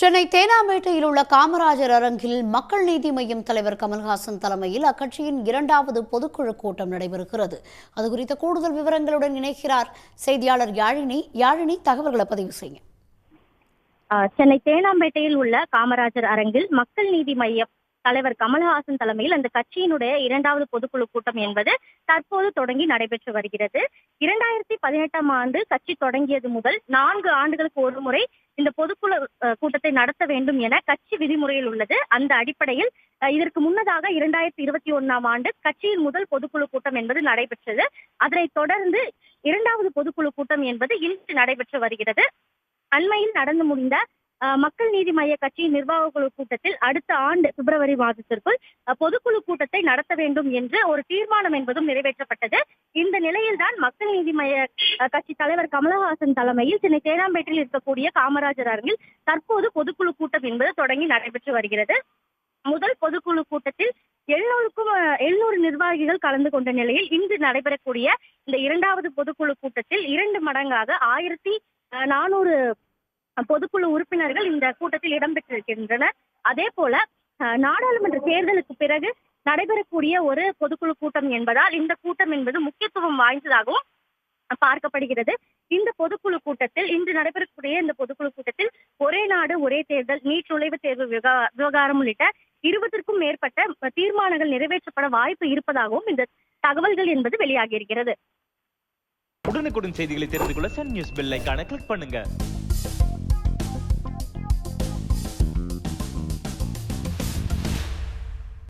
சென்னை தேனாம்பேட்டையில் உள்ள காமராஜர் அரங்கில் மக்கள் நீதி மய்யம் தலைவர் கமல்ஹாசன் தலைமையில் அக்கட்சியின் 2வது பொதுக்குழு கூட்டம் நடைபெறுகிறது. அது குறித்த கூடுதல் விவரங்களுடன் இணைக்கிறார் செய்தியாளர் யாழினி. தகவல்களை பதிவு செய்ய. சென்னை தேனாம்பேட்டையில் உள்ள காமராஜர் அரங்கில் மக்கள் நீதி மய்யம் தலைவர் கமல்ஹாசன் தலைமையில் அந்த கட்சியினுடைய 2வது பொதுக்குழு கூட்டம் என்பது தற்போது தொடங்கி நடைபெற்று வருகிறது. 2018ஆம் ஆண்டு கட்சி தொடங்கியது முதல் 4 ஆண்டுகளுக்கு ஒரு முறை இந்த பொதுக்குழு கூட்டத்தை நடத்த வேண்டும் என கட்சி விதிமுறையில் உள்ளது. அந்த அடிப்படையில் இதற்கு முன்னதாக 2021ஆம் ஆண்டு கட்சியின் முதல் பொதுக்குழு கூட்டம் என்பது நடைபெற்றது. அதனைத் தொடர்ந்து 2வது பொதுக்குழு கூட்டம் என்பது இன்று நடைபெற்று வருகிறது. அண்மையில் நடந்து முடிந்த மக்கள் நீதி மய்ய கட்சியின் நிர்வாக குழு கூட்டத்தில் அடுத்த ஆண்டு பிப்ரவரி மாதத்திற்குள் பொதுக்குழு கூட்டத்தை நடத்த வேண்டும் என்று ஒரு தீர்மானம் என்பதும் நிறைவேற்றப்பட்டது. இந்த நிலையில்தான் மக்கள் நீதி மய்ய கட்சி தலைவர் கமல்ஹாசன் தலைமையில் சென்னை தேனாம்பேட்டையில் இருக்கக்கூடிய காமராஜர் அரங்கில் தற்போது பொதுக்குழு கூட்டம் என்பது தொடங்கி நடைபெற்று வருகிறது. முதல் பொதுக்குழு கூட்டத்தில் 700 நிர்வாகிகள் கலந்து கொண்ட நிலையில் இன்று நடைபெறக்கூடிய இந்த 2வது பொதுக்குழு கூட்டத்தில் 2 மடங்காக 1400 பொதுக்குழு உறுப்பினர்கள் இந்த கூட்டத்தில் இடம்பெற்றிருக்கின்றனர். அதே போல நாடாளுமன்ற தேர்தலுக்கு பிறகு நடைபெறக்கூடிய ஒரு பொதுக்குழு கூட்டம் என்பதால் இந்த கூட்டம் என்பது முக்கியத்துவம் வாய்ந்ததாகவும் பார்க்கப்படுகிறது. இந்த பொதுக்குழு கூட்டத்தில் இன்று நடைபெறக்கூடிய இந்த பொதுக்குழு கூட்டத்தில் ஒரே நாடு ஒரே தேர்தல், நீட் நுழைவுத் தேர்வு விவகாரம் உள்ளிட்ட 20க்கும் மேற்பட்ட தீர்மானங்கள் நிறைவேற்றப்பட வாய்ப்பு இருப்பதாகவும் இந்த தகவல்கள் என்பது வெளியாகி இருக்கிறது. உடனுக்குடன் செய்திகளை தெரிந்து கொள்ள சன் நியூஸ் பெல் ஐகானை கிளிக் பண்ணுங்க.